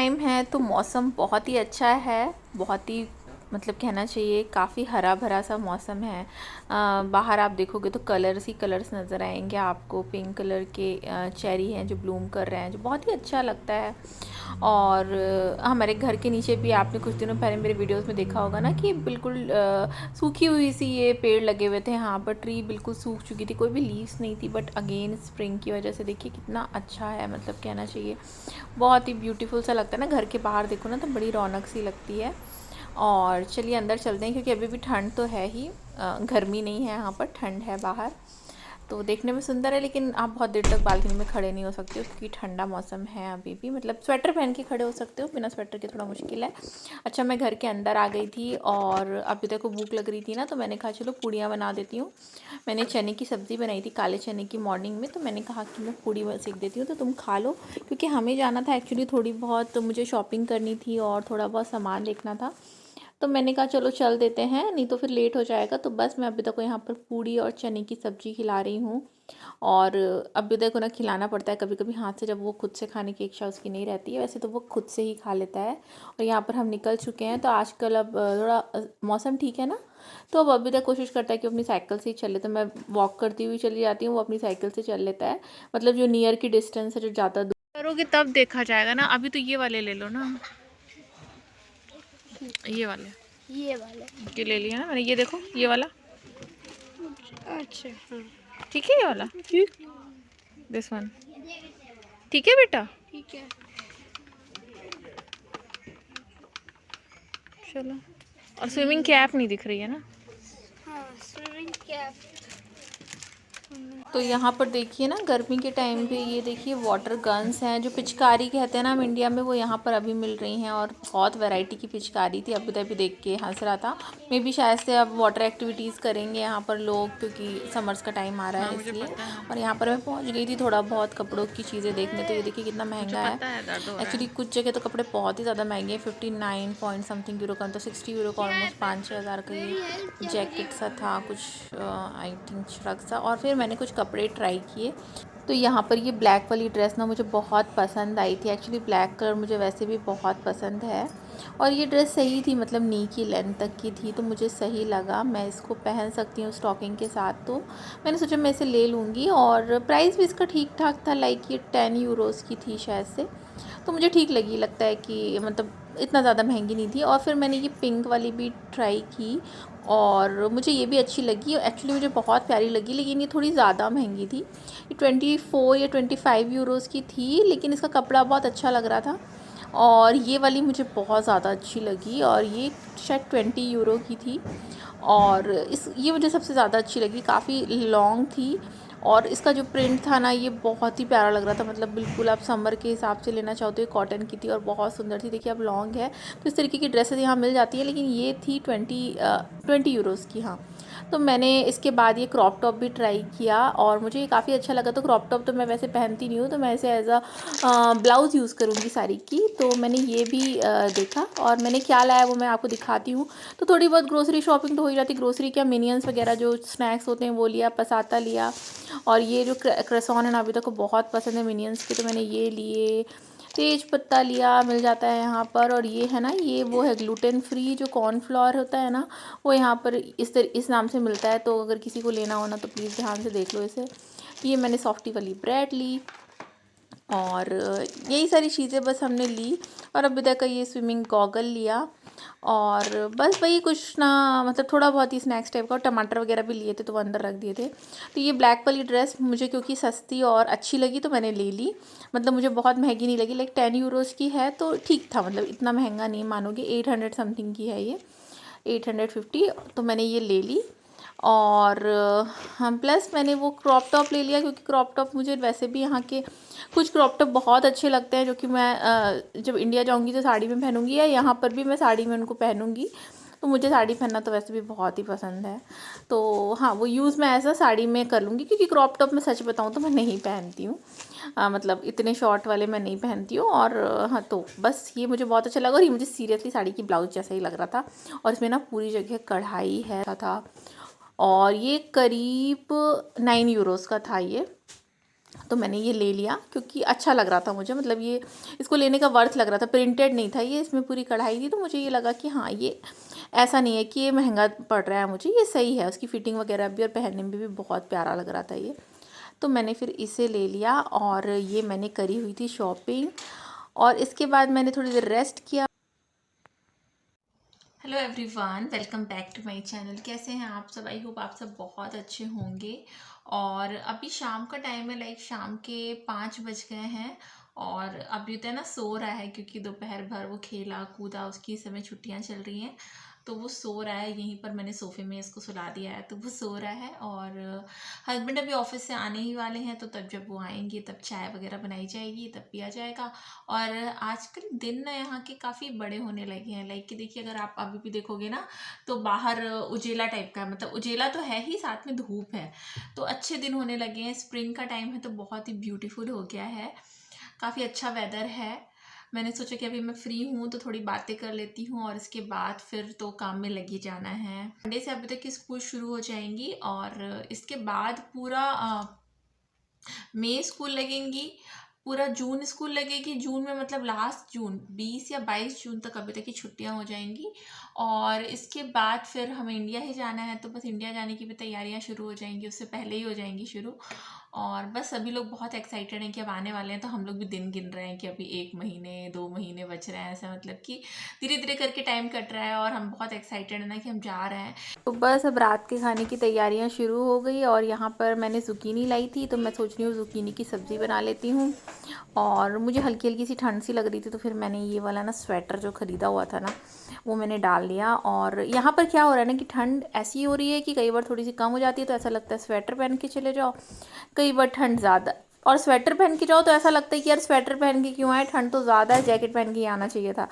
Time है तो मौसम बहुत ही अच्छा है, बहुत ही मतलब कहना चाहिए काफ़ी हरा भरा सा मौसम है। बाहर आप देखोगे तो कलर्स ही कलर्स नज़र आएंगे आपको। पिंक कलर के चेरी हैं जो ब्लूम कर रहे हैं, जो बहुत ही अच्छा लगता है। और हमारे घर के नीचे भी आपने कुछ दिनों पहले मेरे वीडियोस में देखा होगा ना कि बिल्कुल सूखी हुई सी ये पेड़ लगे हुए थे। यहाँ पर ट्री बिल्कुल सूख चुकी थी, कोई भी लीव्स नहीं थी, बट अगेन स्प्रिंग की वजह से देखिए कितना अच्छा है, मतलब कहना चाहिए बहुत ही ब्यूटीफुल सा लगता है ना। घर के बाहर देखो ना तो बड़ी रौनक सी लगती है। और चलिए अंदर चलते हैं, क्योंकि अभी भी ठंड तो है ही, गर्मी नहीं है यहाँ पर, ठंड है बाहर। तो देखने में सुंदर है, लेकिन आप बहुत देर तक बालकनी में खड़े नहीं हो सकते हो, क्योंकि ठंडा मौसम है अभी भी। मतलब स्वेटर पहन के खड़े हो सकते हो, बिना स्वेटर के थोड़ा मुश्किल है। अच्छा, मैं घर के अंदर आ गई थी और अभी तक को भूख लग रही थी ना, तो मैंने कहा चलो पूड़ियाँ बना देती हूँ। मैंने चने की सब्ज़ी बनाई थी, काले चने की, मॉर्निंग में। तो मैंने कहा कि मैं पूड़ी सेक देती हूँ तो तुम खा लो, क्योंकि हमें जाना था एक्चुअली, थोड़ी बहुत तो मुझे शॉपिंग करनी थी और थोड़ा बहुत सामान देखना था। तो मैंने कहा चलो चल देते हैं, नहीं तो फिर लेट हो जाएगा। तो बस मैं अभी तक को यहाँ पर पूड़ी और चने की सब्ज़ी खिला रही हूँ। और अभी तक को ना खिलाना पड़ता है कभी कभी हाथ से, जब वो खुद से खाने की इच्छा उसकी नहीं रहती है। वैसे तो वो खुद से ही खा लेता है। और यहाँ पर हम निकल चुके हैं, तो आजकल अब थोड़ा मौसम ठीक है ना, तो अब अभी तक कोशिश करता है कि अपनी साइकिल से ही चले। तो मैं वॉक करती हुई चली जाती हूँ, वो अपनी साइकिल से चल लेता है। मतलब जो नियर की डिस्टेंस है, जो ज़्यादा दूर करोगे तब देखा जाएगा ना। अभी तो ये वाले ले लो ना, ये वाले ये ले लिया ना मैंने, ये देखो ये वाला। अच्छा हाँ ठीक है ये वाला, दिस वन। ठीक है बेटा, ठीक है। चलो। और स्विमिंग कैप नहीं दिख रही है ना। हाँ स्विमिंग कैप। तो यहाँ पर देखिए ना, गर्मी के टाइम पे ये देखिए वाटर गन्स हैं, जो पिचकारी कहते हैं ना हम इंडिया में, वो यहाँ पर अभी मिल रही हैं। और बहुत वैरायटी की पिचकारी थी। अभी तभी देख के हंस रहा था। मे बी शायद से अब वाटर एक्टिविटीज़ करेंगे यहाँ पर लोग, क्योंकि समर्स का टाइम आ रहा है, इसलिए। और यहाँ पर मैं पहुँच गई थी थोड़ा बहुत कपड़ों की चीज़ें देखने। तो ये देखिए कितना महंगा है एक्चुअली। कुछ जगह तो कपड़े बहुत ही ज़्यादा महंगे हैं, 59 पॉइंट समथिंग यूरो का, तो 60 यूरो का, ऑलमोस्ट 5-6 हज़ार का ये जैकेट सा था कुछ, आई थिंक श्रग सा। और फिर मैंने कुछ कपड़े ट्राई किए। तो यहाँ पर ये ब्लैक वाली ड्रेस ना मुझे बहुत पसंद आई थी। एक्चुअली ब्लैक कलर मुझे वैसे भी बहुत पसंद है। और ये ड्रेस सही थी, मतलब नी की लेंथ तक की थी, तो मुझे सही लगा, मैं इसको पहन सकती हूँ स्टॉकिंग के साथ। तो मैंने सोचा मैं इसे ले लूँगी। और प्राइस भी इसका ठीक ठाक था, लाइक ये 10 यूरोज़ की थी शायद से। तो मुझे ठीक लगी, लगता है कि मतलब इतना ज़्यादा महंगी नहीं थी। और फिर मैंने ये पिंक वाली भी ट्राई की, और मुझे ये भी अच्छी लगी। एक्चुअली मुझे बहुत प्यारी लगी, लेकिन ये थोड़ी ज़्यादा महंगी थी। ये 24 या 25 यूरोज़ की थी, लेकिन इसका कपड़ा बहुत अच्छा लग रहा था। और ये वाली मुझे बहुत ज़्यादा अच्छी लगी, और ये शायद 20 यूरो की थी। और ये मुझे सबसे ज़्यादा अच्छी लगी, काफ़ी लॉन्ग थी। और इसका जो प्रिंट था ना, ये बहुत ही प्यारा लग रहा था। मतलब बिल्कुल आप समर के हिसाब से लेना चाहो तो ये कॉटन की थी और बहुत सुंदर थी। देखिए अब लॉन्ग है, तो इस तरीके की ड्रेसेस यहाँ मिल जाती है, लेकिन ये थी 20 यूरोज़ की। हाँ, तो मैंने इसके बाद ये क्रॉप टॉप भी ट्राई किया, और मुझे ये काफ़ी अच्छा लगा। तो क्रॉप टॉप तो मैं वैसे पहनती नहीं हूँ, तो मैं इसे एज अ ब्लाउज़ यूज़ करूँगी साड़ी की। तो मैंने ये भी देखा, और मैंने क्या लाया वो मैं आपको दिखाती हूँ। तो थोड़ी बहुत ग्रोसरी शॉपिंग तो हो ही जाती। ग्रोसरी क्या, मिनियंस वगैरह जो स्नैक्स होते हैं वो लिया, पसाता लिया। और ये जो क्रसॉन है ना, अभी तक को बहुत पसंद है मिनियंस के, तो मैंने ये लिए। तेज पत्ता लिया, मिल जाता है यहाँ पर। और ये है ना, ये वो है ग्लूटेन फ्री जो कॉर्नफ्लोर होता है ना, वो यहाँ पर इस नाम से मिलता है। तो अगर किसी को लेना हो ना, तो प्लीज़ ध्यान से देख लो इसे। ये मैंने सॉफ्टी वाली ब्रेड ली, और यही सारी चीज़ें बस हमने ली। और अभी तक का ये स्विमिंग गॉगल लिया, और बस वही कुछ ना, मतलब थोड़ा बहुत ही स्नैक्स टाइप का। और टमाटर वगैरह भी लिए थे, तो वो अंदर रख दिए थे। तो ये ब्लैक वाली ड्रेस मुझे क्योंकि सस्ती और अच्छी लगी, तो मैंने ले ली। मतलब मुझे बहुत महंगी नहीं लगी, लाइक 10 यूरोज़ की है, तो ठीक था। मतलब इतना महंगा नहीं, मानोगे 800 समथिंग की है ये, 850। तो मैंने ये ले ली। और हम प्लस मैंने वो क्रॉप टॉप ले लिया, क्योंकि क्रॉप टॉप मुझे वैसे भी यहाँ के कुछ क्रॉप टॉप बहुत अच्छे लगते हैं, जो कि मैं जब इंडिया जाऊँगी तो साड़ी में पहनूंगी, या यहाँ पर भी मैं साड़ी में उनको पहनूंगी। तो मुझे साड़ी पहनना तो वैसे भी बहुत ही पसंद है। तो हाँ, वो यूज़ मैं ऐसा साड़ी में कर लूँगी, क्योंकि क्रॉप टॉप मैं सच बताऊँ तो मैं नहीं पहनती हूँ। मतलब इतने शॉर्ट वाले मैं नहीं पहनती हूँ। और हाँ, तो बस ये मुझे बहुत अच्छा लगा। और ये मुझे सीरियसली साड़ी की ब्लाउज जैसा ही लग रहा था। और इसमें ना पूरी जगह कढ़ाई है था। और ये करीब 9 यूरोज़ का था ये। तो मैंने ये ले लिया क्योंकि अच्छा लग रहा था मुझे, मतलब ये इसको लेने का वर्थ लग रहा था। प्रिंटेड नहीं था ये, इसमें पूरी कढ़ाई थी, तो मुझे ये लगा कि हाँ ये ऐसा नहीं है कि ये महंगा पड़ रहा है मुझे, ये सही है, उसकी फ़िटिंग वगैरह भी और पहनने में भी बहुत प्यारा लग रहा था ये। तो मैंने फिर इसे ले लिया और ये मैंने करी हुई थी शॉपिंग, और इसके बाद मैंने थोड़ी देर रेस्ट किया। Hello everyone, welcome back to my channel. कैसे हैं आप सब? आई होप आप सब बहुत अच्छे होंगे। और अभी शाम का टाइम है, लाइक शाम के 5 बज गए हैं, और अभी तो है ना सो रहा है क्योंकि दोपहर भर वो खेला कूदा, उसकी इस समय छुट्टियां चल रही हैं, तो वो सो रहा है। यहीं पर मैंने सोफ़े में इसको सुला दिया है, तो वो सो रहा है। और हस्बैंड अभी ऑफिस से आने ही वाले हैं, तो तब जब वो आएंगे तब चाय वगैरह बनाई जाएगी, तब पिया जाएगा। और आजकल दिन ना यहाँ के काफ़ी बड़े होने लगे हैं, लाइक कि देखिए अगर आप अभी भी देखोगे ना तो बाहर उजेला टाइप का है, मतलब उजेला तो है ही, साथ में धूप है, तो अच्छे दिन होने लगे हैं। स्प्रिंग का टाइम है तो बहुत ही ब्यूटीफुल हो गया है, काफ़ी अच्छा वेदर है। मैंने सोचा कि अभी मैं फ्री हूँ तो थोड़ी बातें कर लेती हूँ, और इसके बाद फिर तो काम में लगी जाना है। मंडे से अभी तक की स्कूल शुरू हो जाएंगी, और इसके बाद पूरा मई स्कूल लगेंगी, पूरा जून स्कूल लगेगी। जून में मतलब लास्ट जून 20 या 22 जून तक अभी तक की छुट्टियां हो जाएंगी, और इसके बाद फिर हमें इंडिया ही जाना है, तो बस इंडिया जाने की भी तैयारियां शुरू हो जाएंगी, उससे पहले ही हो जाएंगी शुरू। और बस सभी लोग बहुत एक्साइटेड हैं कि अब आने वाले हैं, तो हम लोग भी दिन गिन रहे हैं कि अभी 1 महीने 2 महीने बच रहे हैं, ऐसा मतलब कि धीरे धीरे करके टाइम कट रहा है, और हम बहुत एक्साइटेड हैं ना कि हम जा रहे हैं। तो बस अब रात के खाने की तैयारियां शुरू हो गई, और यहाँ पर मैंने ज़ुकीनी लाई थी, तो मैं सोच रही हूँ ज़ुकीनी की सब्ज़ी बना लेती हूँ। और मुझे हल्की हल्की सी ठंड सी लग रही थी, तो फिर मैंने ये वाला ना स्वेटर जो ख़रीदा हुआ था ना, वो मैंने डाल लिया। और यहाँ पर क्या हो रहा है ना कि ठंड ऐसी हो रही है कि कई बार थोड़ी सी कम हो जाती है तो ऐसा लगता है स्वेटर पहन के चले जाओ, कई बार ठंड ज़्यादा, और स्वेटर पहन के जाओ तो ऐसा लगता है कि यार स्वेटर पहन के क्यों आए, ठंड तो ज़्यादा है, जैकेट पहन के ही आना चाहिए था।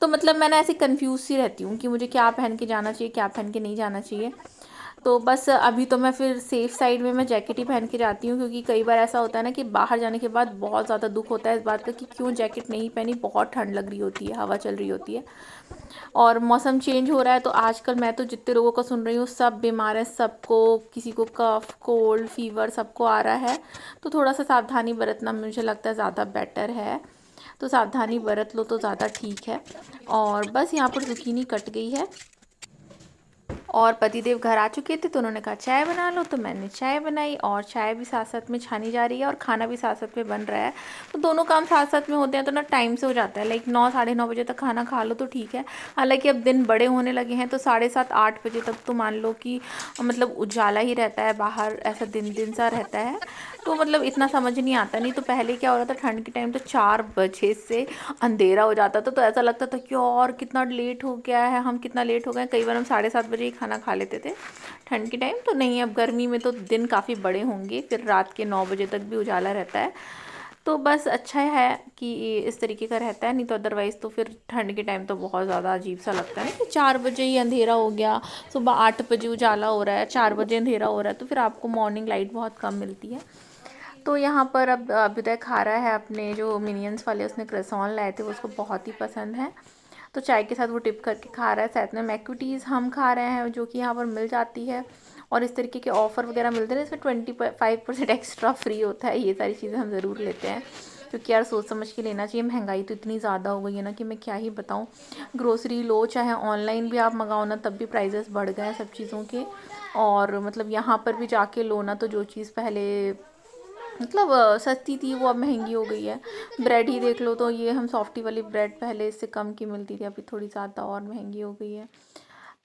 तो मतलब मैंने ऐसी कंफ्यूज सी रहती हूँ कि मुझे क्या पहन के जाना चाहिए, क्या पहन के नहीं जाना चाहिए। तो बस अभी तो मैं फिर सेफ़ साइड में मैं जैकेट ही पहन के जाती हूँ, क्योंकि कई बार ऐसा होता है ना कि बाहर जाने के बाद बहुत ज़्यादा दुख होता है इस बात का कि क्यों जैकेट नहीं पहनी, बहुत ठंड लग रही होती है, हवा चल रही होती है, और मौसम चेंज हो रहा है। तो आजकल मैं तो जितने लोगों को सुन रही हूँ सब बीमार है, सबको, किसी को कफ कोल्ड फीवर सबको आ रहा है, तो थोड़ा सा सावधानी बरतना मुझे लगता है ज़्यादा बेटर है। तो सावधानी बरत लो तो ज़्यादा ठीक है। और बस यहाँ पर ज़ुकीनी कट गई है, और पतिदेव घर आ चुके थे, तो उन्होंने कहा चाय बना लो, तो मैंने चाय बनाई, और चाय भी साथ साथ में छानी जा रही है और खाना भी साथ साथ में बन रहा है। तो दोनों काम साथ साथ में होते हैं तो ना टाइम से हो जाता है, लाइक 9 साढ़े 9 बजे तक खाना खा लो तो ठीक है। हालांकि अब दिन बड़े होने लगे हैं, तो 7:30 8 बजे तक तो मान लो कि मतलब उजाला ही रहता है बाहर, ऐसा दिन दिन सा रहता है, तो मतलब इतना समझ नहीं आता। नहीं तो पहले क्या हो रहा था, ठंड के टाइम तो 4 बजे से अंधेरा हो जाता था, तो ऐसा लगता था कि और कितना लेट हो गया है, हम कितना लेट हो गए। कई बार हम 7:30 बजे ही खाना खा लेते थे ठंड के टाइम। तो नहीं, अब गर्मी में तो दिन काफ़ी बड़े होंगे, फिर रात के 9 बजे तक भी उजाला रहता है। तो बस अच्छा है कि इस तरीके का रहता है, नहीं तो अदरवाइज़ तो फिर ठंड के टाइम तो बहुत ज़्यादा अजीब सा लगता है ना कि 4 बजे ही अंधेरा हो गया, सुबह 8 बजे उजाला हो रहा है, 4 बजे अंधेरा हो रहा है, तो फिर आपको मॉर्निंग लाइट बहुत कम मिलती है। तो यहाँ पर अब अभ्युदय खा रहा है अपने जो मिनियंस वाले उसने क्रेसॉन लाए थे, वो उसको बहुत ही पसंद है, तो चाय के साथ वो टिप करके खा रहा है। साथ में मैक्विटीज़ हम खा रहे हैं, जो कि यहाँ पर मिल जाती है, और इस तरीके के ऑफ़र वगैरह मिलते हैं, इसमें 25% एक्स्ट्रा फ्री होता है। ये सारी चीज़ें हम ज़रूर लेते हैं, क्योंकि यार सोच समझ के लेना चाहिए। महंगाई तो इतनी ज़्यादा हो गई है ना कि मैं क्या ही बताऊँ। ग्रोसरी लो, चाहे ऑनलाइन भी आप मंगाओ ना, तब भी प्राइजेस बढ़ गए हैं सब चीज़ों के। और मतलब यहाँ पर भी जाके लो ना, तो जो चीज़ पहले मतलब सस्ती थी वो अब महंगी हो गई है। ब्रेड ही देख लो, तो ये हम सॉफ्टी वाली ब्रेड पहले इससे कम की मिलती थी, अभी थोड़ी ज़्यादा और महंगी हो गई है।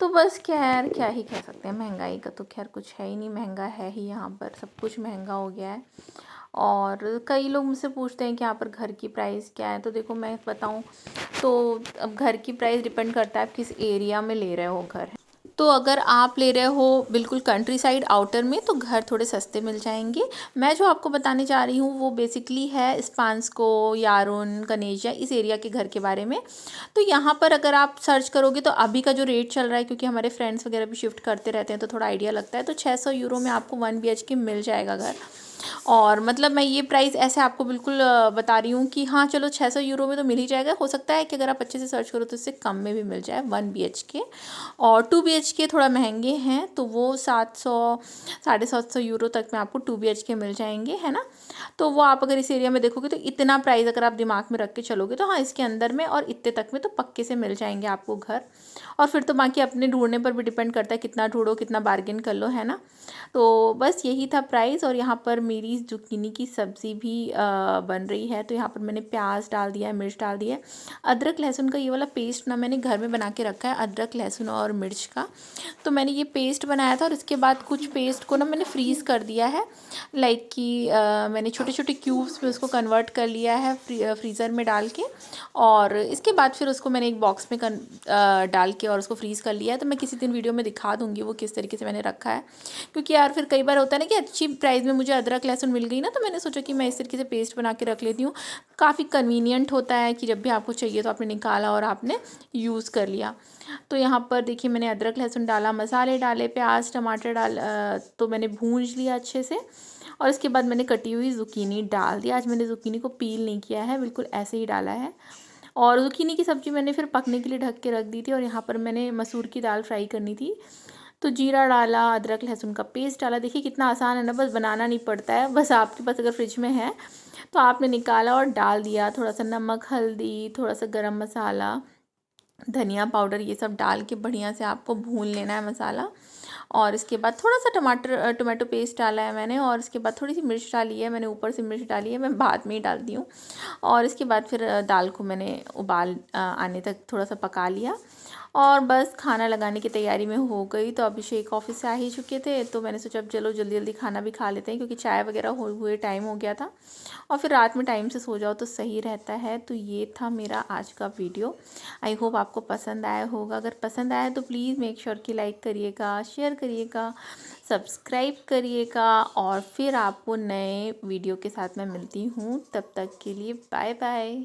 तो बस खैर क्या ही कह सकते हैं, महंगाई का तो खैर कुछ है ही नहीं, महंगा है ही, यहाँ पर सब कुछ महंगा हो गया है। और कई लोग मुझसे पूछते हैं कि यहाँ पर घर की प्राइस क्या है, तो देखो मैं बताऊँ तो अब घर की प्राइस डिपेंड करता है आप किस एरिया में ले रहे हो घर। तो अगर आप ले रहे हो बिल्कुल कंट्री साइड आउटर में, तो घर थोड़े सस्ते मिल जाएंगे। मैं जो आपको बताने जा रही हूँ वो बेसिकली है स्पांस्को, यारुन, कनेजिया, इस एरिया के घर के बारे में। तो यहाँ पर अगर आप सर्च करोगे तो अभी का जो रेट चल रहा है, क्योंकि हमारे फ्रेंड्स वगैरह भी शिफ्ट करते रहते हैं तो थोड़ा आइडिया लगता है, तो 600 यूरो में आपको 1 BHK मिल जाएगा घर। और मतलब मैं ये प्राइस ऐसे आपको बिल्कुल बता रही हूँ कि हाँ चलो 600 यूरो में तो मिल ही जाएगा। हो सकता है कि अगर आप अच्छे से सर्च करो तो इससे कम में भी मिल जाए 1 BHK। और 2 BHK थोड़ा महंगे हैं, तो वो 700 750 यूरो तक में आपको 2 BHK मिल जाएंगे, है ना। तो वो आप अगर इस एरिया में देखोगे तो इतना प्राइस अगर आप दिमाग में रख के चलोगे तो हाँ इसके अंदर में और इतने तक में तो पक्के से मिल जाएंगे आपको घर। और फिर तो बाकी अपने ढूंढने पर भी डिपेंड करता है, कितना ढूंढो कितना बार्गेन कर लो, है ना। तो बस यही था प्राइस। और यहाँ पर मेरी जुकीनी की सब्ज़ी भी बन रही है। तो यहाँ पर मैंने प्याज डाल दिया है, मिर्च डाल दिया है। अदरक लहसुन का ये वाला पेस्ट ना मैंने घर में बना के रखा है, अदरक लहसुन और मिर्च का। तो मैंने ये पेस्ट बनाया था और इसके बाद कुछ पेस्ट को ना मैंने फ्रीज़ कर दिया है। लाइक कि मैंने छोटे छोटे क्यूब्स में उसको कन्वर्ट कर लिया है फ्रीज़र में डाल के। और इसके बाद फिर उसको मैंने एक बॉक्स में डाल के और उसको फ्रीज़ कर लिया है। तो मैं किसी दिन वीडियो में दिखा दूँगी वो किस तरीके से मैंने रखा है। क्योंकि यार फिर कई बार होता है ना कि अच्छी प्राइस में मुझे अदरक लहसुन मिल गई ना, तो मैंने सोचा कि मैं इस तरीके से पेस्ट बना के रख लेती हूँ। काफ़ी कन्वीनियंट होता है कि जब भी आपको चाहिए तो आपने निकाला और आपने यूज़ कर लिया। तो यहाँ पर देखिए मैंने अदरक लहसुन डाला, मसाले डाले, प्याज टमाटर तो मैंने भूंज लिया अच्छे से। और इसके बाद मैंने कटी हुई ज़ुकीनी डाल दी। आज मैंने ज़ुकीनी को पील नहीं किया है, बिल्कुल ऐसे ही डाला है। और ज़ुकीनी की सब्ज़ी मैंने फिर पकने के लिए ढक के रख दी थी। और यहाँ पर मैंने मसूर की दाल फ्राई करनी थी, तो जीरा डाला, अदरक लहसुन का पेस्ट डाला। देखिए कितना आसान है ना, बस बनाना नहीं पड़ता है। बस आपके पास अगर फ्रिज में है तो आपने निकाला और डाल दिया। थोड़ा सा नमक, हल्दी, थोड़ा सा गरम मसाला, धनिया पाउडर, ये सब डाल के बढ़िया से आपको भून लेना है मसाला। और इसके बाद थोड़ा सा टमाटो पेस्ट डाला है मैंने। और इसके बाद थोड़ी सी मिर्च डाली है मैंने, ऊपर से मिर्च डाली है, मैं बाद में ही डालती हूँ। और इसके बाद फिर दाल को मैंने उबाल आने तक थोड़ा सा पका लिया। और बस खाना लगाने की तैयारी में हो गई। तो अभिषेक ऑफिस से आ ही चुके थे, तो मैंने सोचा अब चलो जल्दी जल्दी खाना भी खा लेते हैं, क्योंकि चाय वगैरह हुए टाइम हो गया था। और फिर रात में टाइम से सो जाओ तो सही रहता है। तो ये था मेरा आज का वीडियो। आई होप आपको पसंद आया होगा। अगर पसंद आया तो प्लीज़ मेक श्योर कि लाइक करिएगा, शेयर करिएगा, सब्सक्राइब करिएगा। और फिर आपको नए वीडियो के साथ मैं मिलती हूँ। तब तक के लिए बाय बाय।